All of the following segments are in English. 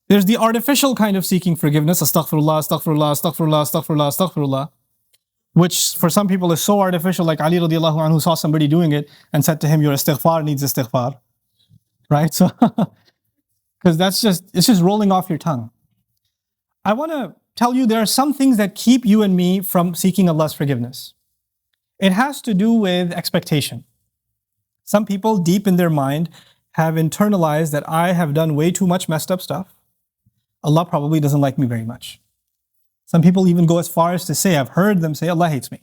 There's the artificial kind of seeking forgiveness, astaghfirullah, astaghfirullah, astaghfirullah, astaghfirullah, astaghfirullah, which for some people is so artificial, like Ali radiallahu anhu saw somebody doing it and said to him, your istighfar needs istighfar. Right? So, because it's just rolling off your tongue. I want to tell you there are some things that keep you and me from seeking Allah's forgiveness. It has to do with expectation. Some people deep in their mind have internalized that I have done way too much messed up stuff. Allah probably doesn't like me very much. Some people even go as far as to say, I've heard them say, Allah hates me.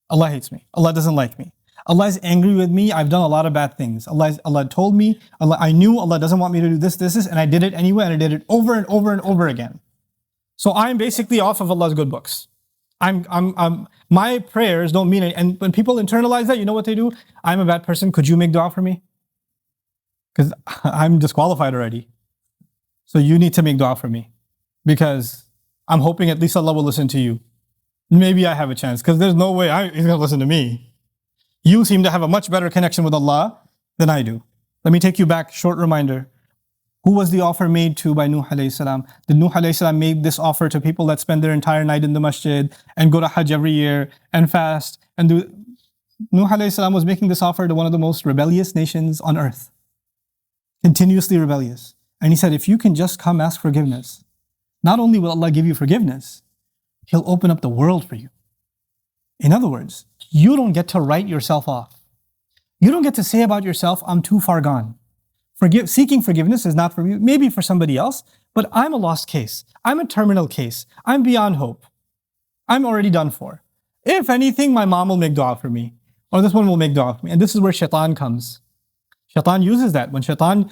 Allah hates me. Allah doesn't like me. Allah is angry with me. I've done a lot of bad things. Allah told me, I knew Allah doesn't want me to do this, and I did it anyway, and I did it over and over and over again. So I'm basically off of Allah's good books. My prayers don't mean anything. And when people internalize that, you know what they do? I'm a bad person. Could you make dua for me? Because I'm disqualified already. So you need to make dua for me. Because I'm hoping at least Allah will listen to you. Maybe I have a chance. Because there's no way He's going to listen to me. You seem to have a much better connection with Allah than I do. Let me take you back, short reminder. Who was the offer made to by Nuh alayhi salam? Did Nuh alayhi salam make this offer to people that spend their entire night in the masjid and go to Hajj every year and fast and do? Nuh alayhi salam was making this offer to one of the most rebellious nations on earth. Continuously rebellious. And he said, if you can just come ask forgiveness, not only will Allah give you forgiveness, He'll open up the world for you. In other words, you don't get to write yourself off. You don't get to say about yourself, I'm too far gone. Seeking forgiveness is not for you, maybe for somebody else, but I'm a lost case. I'm a terminal case. I'm beyond hope. I'm already done for. If anything, my mom will make dua for me, or this one will make dua for me. And this is where shaitan comes. Shaitan uses that. When shaitan,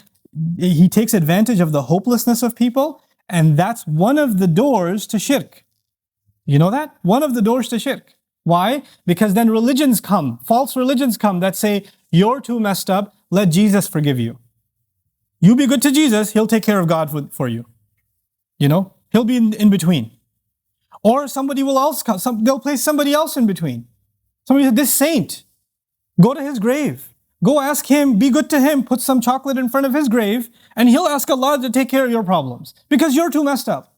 he takes advantage of the hopelessness of people, and that's one of the doors to shirk. You know that? One of the doors to shirk. Why? Because then religions come, false religions come that say, you're too messed up, let Jesus forgive you. You be good to Jesus, He'll take care of God for you. You know, He'll be in between. Or somebody will else come, they'll place somebody else in between. Somebody said, this saint, go to his grave. Go ask him, be good to him, put some chocolate in front of his grave, and he'll ask Allah to take care of your problems. Because you're too messed up.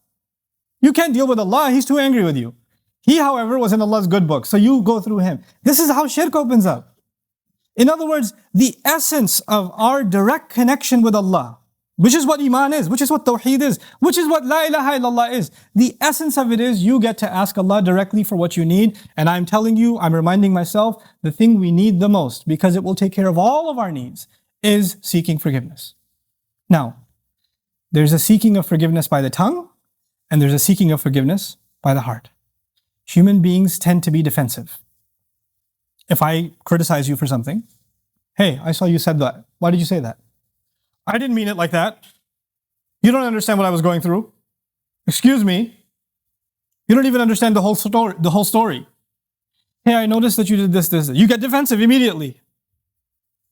You can't deal with Allah, He's too angry with you. He, however, was in Allah's good book, so you go through him. This is how shirk opens up. In other words, the essence of our direct connection with Allah, which is what Iman is, which is what Tawheed is, which is what La ilaha illallah is. The essence of it is you get to ask Allah directly for what you need. And I'm telling you, I'm reminding myself, the thing we need the most, because it will take care of all of our needs, is seeking forgiveness. Now, there's a seeking of forgiveness by the tongue, and there's a seeking of forgiveness by the heart. Human beings tend to be defensive. If I criticize you for something, hey, I saw you said that. Why did you say that? I didn't mean it like that. You don't understand what I was going through. Excuse me. You don't even understand the whole story. Hey, I noticed that you did this. You get defensive immediately.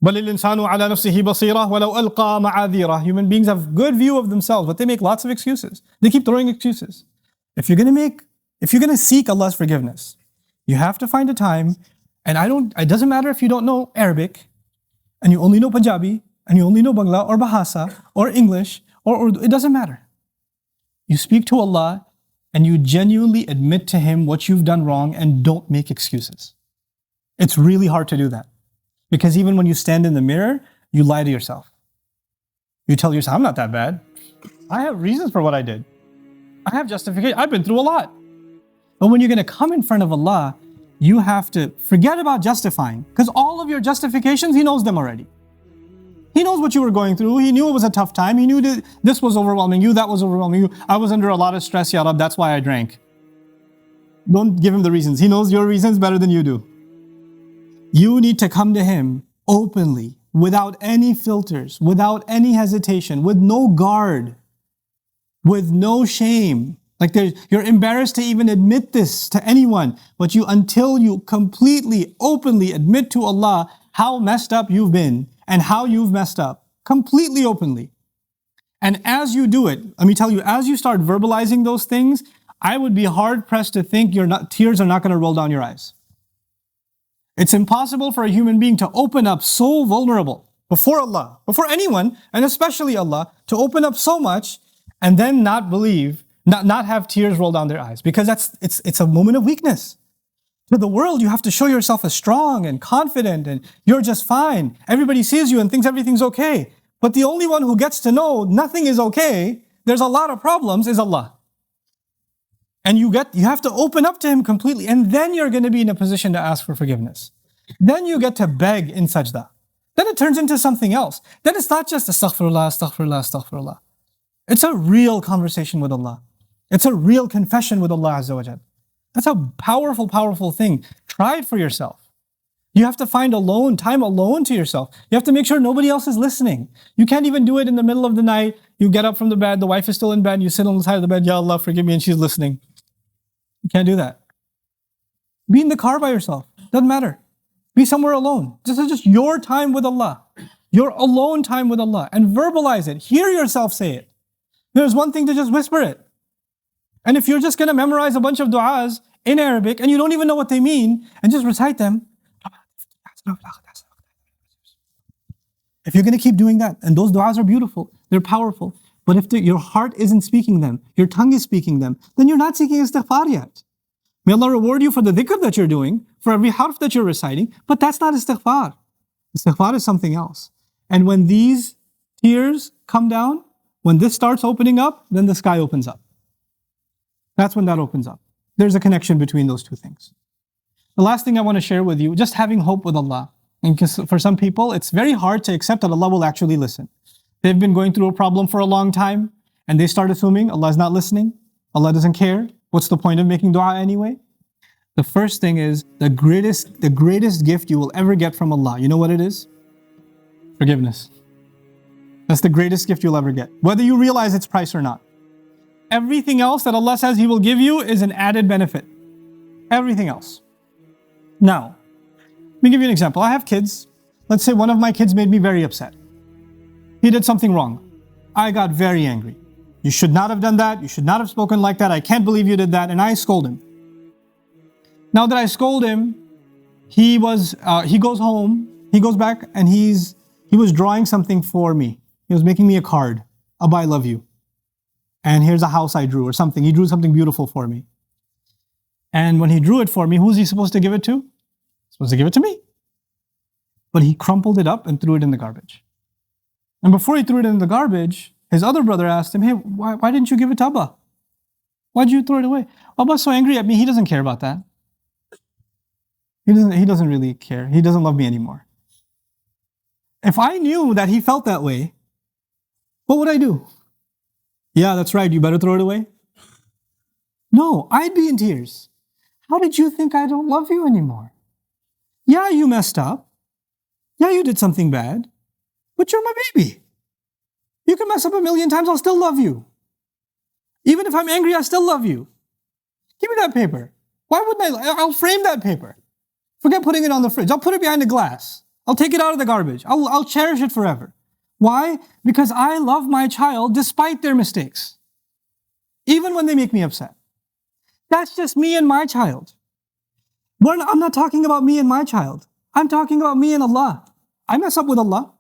بَلِ الْإِنسَانُ عَلَى نَفْسِهِ بَصِيرَةٌ وَلَوْ أَلْقَى مَعَاذِيرَهُ. Human beings have good view of themselves, but they make lots of excuses. They keep throwing excuses. If you're going to seek Allah's forgiveness, you have to find a time. And it doesn't matter if you don't know Arabic, and you only know Punjabi, and you only know Bangla, or Bahasa, or English, or Urdu, it doesn't matter. You speak to Allah, and you genuinely admit to Him what you've done wrong, and don't make excuses. It's really hard to do that. Because even when you stand in the mirror, you lie to yourself. You tell yourself, I'm not that bad. I have reasons for what I did. I have justification. I've been through a lot. But when you're going to come in front of Allah, you have to forget about justifying, because all of your justifications, He knows them already. He knows what you were going through. He knew it was a tough time. He knew that this was overwhelming you, that was overwhelming you. I was under a lot of stress, Ya Rab, that's why I drank. Don't give Him the reasons. He knows your reasons better than you do. You need to come to Him openly, without any filters, without any hesitation, with no guard, with no shame. Like you're embarrassed to even admit this to anyone, but until you completely, openly admit to Allah how messed up you've been and how you've messed up, completely openly. And as you do it, let me tell you, as you start verbalizing those things, I would be hard pressed to think tears are not going to roll down your eyes. It's impossible for a human being to open up so vulnerable before Allah, before anyone, and especially Allah, to open up so much and then not believe, not have tears roll down their eyes, because it's a moment of weakness. To the world, you have to show yourself as strong and confident and you're just fine. Everybody sees you and thinks everything's okay. But the only one who gets to know nothing is okay, there's a lot of problems, is Allah. And you have to open up to Him completely, and then you're going to be in a position to ask for forgiveness. Then you get to beg in sajda. Then it turns into something else. Then it's not just astaghfirullah, astaghfirullah, astaghfirullah. It's a real conversation with Allah. It's a real confession with Allah Azza wa Jal. That's a powerful, powerful thing. Try it for yourself. You have to find time alone to yourself. You have to make sure nobody else is listening. You can't even do it in the middle of the night. You get up from the bed, the wife is still in bed, you sit on the side of the bed, Ya Allah, forgive me, and she's listening. You can't do that. Be in the car by yourself. Doesn't matter. Be somewhere alone. This is just your time with Allah. Your alone time with Allah. And verbalize it. Hear yourself say it. There's one thing to just whisper it. And if you're just going to memorize a bunch of du'as in Arabic and you don't even know what they mean and just recite them, if you're going to keep doing that, and those du'as are beautiful, they're powerful, but if your heart isn't speaking them, your tongue is speaking them, then you're not seeking istighfar yet. May Allah reward you for the dhikr that you're doing, for every harf that you're reciting, but that's not istighfar. Istighfar is something else. And when these tears come down, when this starts opening up, then the sky opens up. That's when that opens up. There's a connection between those two things. The last thing I want to share with you, just having hope with Allah. And for some people, it's very hard to accept that Allah will actually listen. They've been going through a problem for a long time, and they start assuming Allah is not listening, Allah doesn't care. What's the point of making dua anyway? The first thing is, the greatest gift you will ever get from Allah. You know what it is? Forgiveness. That's the greatest gift you'll ever get, whether you realize its price or not. Everything else that Allah says He will give you is an added benefit. Everything else. Now, let me give you an example. I have kids. Let's say one of my kids made me very upset. He did something wrong. I got very angry. You should not have done that. You should not have spoken like that. I can't believe you did that. And I scold him. Now that I scold him, he goes home, he goes back, and he was drawing something for me. He was making me a card, Abba, I love you. And here's a house I drew or something. He drew something beautiful for me. And when he drew it for me, who's he supposed to give it to? He's supposed to give it to me. But he crumpled it up and threw it in the garbage. And before he threw it in the garbage, his other brother asked him, hey, why didn't you give it to Abba? Why'd you throw it away? Abba's so angry at me, he doesn't care about that. He doesn't really care. He doesn't love me anymore. If I knew that he felt that way, what would I do? Yeah, that's right, you better throw it away. No, I'd be in tears. How did you think I don't love you anymore? Yeah, you messed up. Yeah, you did something bad. But you're my baby. You can mess up 1,000,000 times, I'll still love you. Even if I'm angry, I still love you. Give me that paper. Why wouldn't I? I'll frame that paper. Forget putting it on the fridge. I'll put it behind the glass. I'll take it out of the garbage. I'll cherish it forever. Why? Because I love my child despite their mistakes. Even when they make me upset. That's just me and my child. But I'm not talking about me and my child. I'm talking about me and Allah. I mess up with Allah.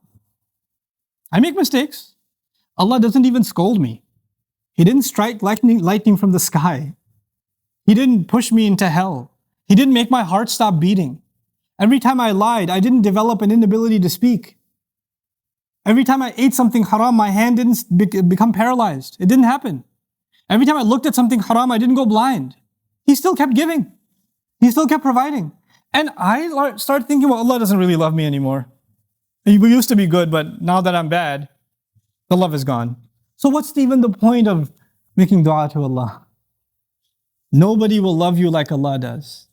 I make mistakes. Allah doesn't even scold me. He didn't strike lightning from the sky. He didn't push me into hell. He didn't make my heart stop beating. Every time I lied, I didn't develop an inability to speak. Every time I ate something haram, my hand didn't become paralyzed. It didn't happen. Every time I looked at something haram, I didn't go blind. He still kept giving. He still kept providing. And I started thinking, well, Allah doesn't really love me anymore. We used to be good, but now that I'm bad, the love is gone. So what's even the point of making dua to Allah? Nobody will love you like Allah does.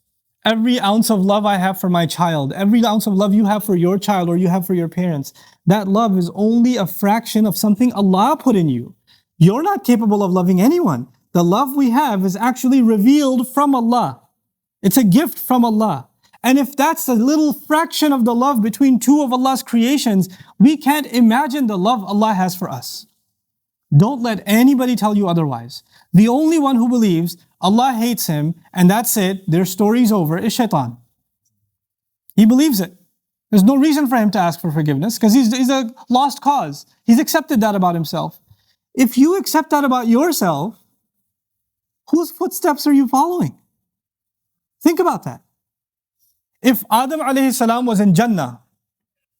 Every ounce of love I have for my child, every ounce of love you have for your child or you have for your parents, that love is only a fraction of something Allah put in you. You're not capable of loving anyone. The love we have is actually revealed from Allah. It's a gift from Allah. And if that's a little fraction of the love between two of Allah's creations, we can't imagine the love Allah has for us. Don't let anybody tell you otherwise. The only one who believes Allah hates him and that's it, their story's over, is shaitan. He believes it. There's no reason for him to ask for forgiveness because he's a lost cause. He's accepted that about himself. If you accept that about yourself, whose footsteps are you following? Think about that. If Adam alayhi salam was in Jannah,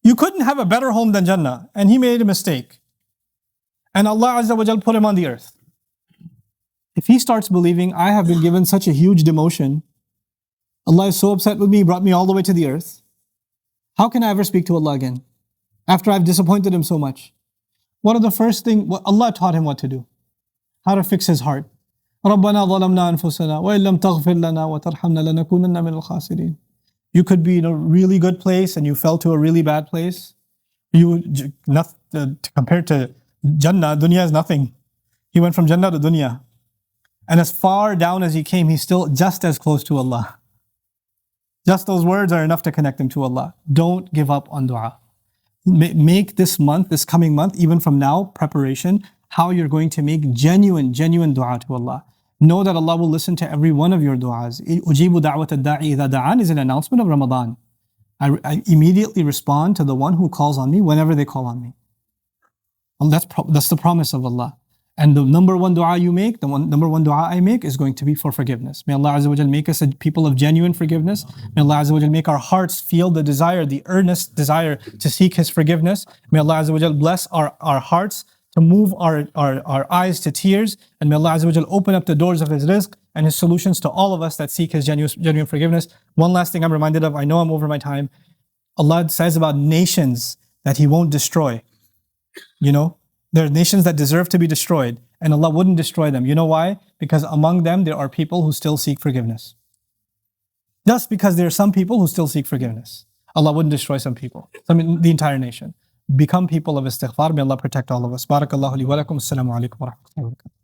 you couldn't have a better home than Jannah, and he made a mistake. And Allah Azza wa Jal put him on the earth. If he starts believing, I have been given such a huge demotion, Allah is so upset with me, He brought me all the way to the earth, how can I ever speak to Allah again? After I've disappointed Him so much. What are the first thing, Allah taught him what to do? How to fix his heart. رَبَّنَا ظَلَمْنَا أَنفُسَنَا وَإِن لَمْ تَغْفِرْ لَنَا وَتَرْحَمْنَا لَنَكُونَنَّ مِنَ الْخَاسِرِينَ. You could be in a really good place and you fell to a really bad place. Compared to Jannah, dunya is nothing. He went from Jannah to dunya. And as far down as he came, he's still just as close to Allah. Just those words are enough to connect him to Allah. Don't give up on dua. Make this month, this coming month, even from now, preparation, how you're going to make genuine dua to Allah. Know that Allah will listen to every one of your du'as. Ujibu da'wat ad-da'i idha da'an is an announcement of Ramadan. I immediately respond to the one who calls on me whenever they call on me. And that's the promise of Allah. And the number one dua you make, number one dua I make is going to be for forgiveness. May Allah Azza wa Jal make us a people of genuine forgiveness. May Allah Azza wa Jal make our hearts feel the desire, the earnest desire to seek His forgiveness. May Allah Azza wa Jal bless our hearts to move our eyes to tears. And may Allah Azza wa Jal open up the doors of His rizq and His solutions to all of us that seek His genuine forgiveness. One last thing I'm reminded of, I know I'm over my time. Allah says about nations that He won't destroy. There are nations that deserve to be destroyed, and Allah wouldn't destroy them. You know why? Because among them there are people who still seek forgiveness. Just because there are some people who still seek forgiveness, Allah wouldn't destroy some people, the entire nation. Become people of istighfar. May Allah protect all of us. Barakallahu li wa lakum. Assalamu alaikum wa rahmatullahi wa barakatuh.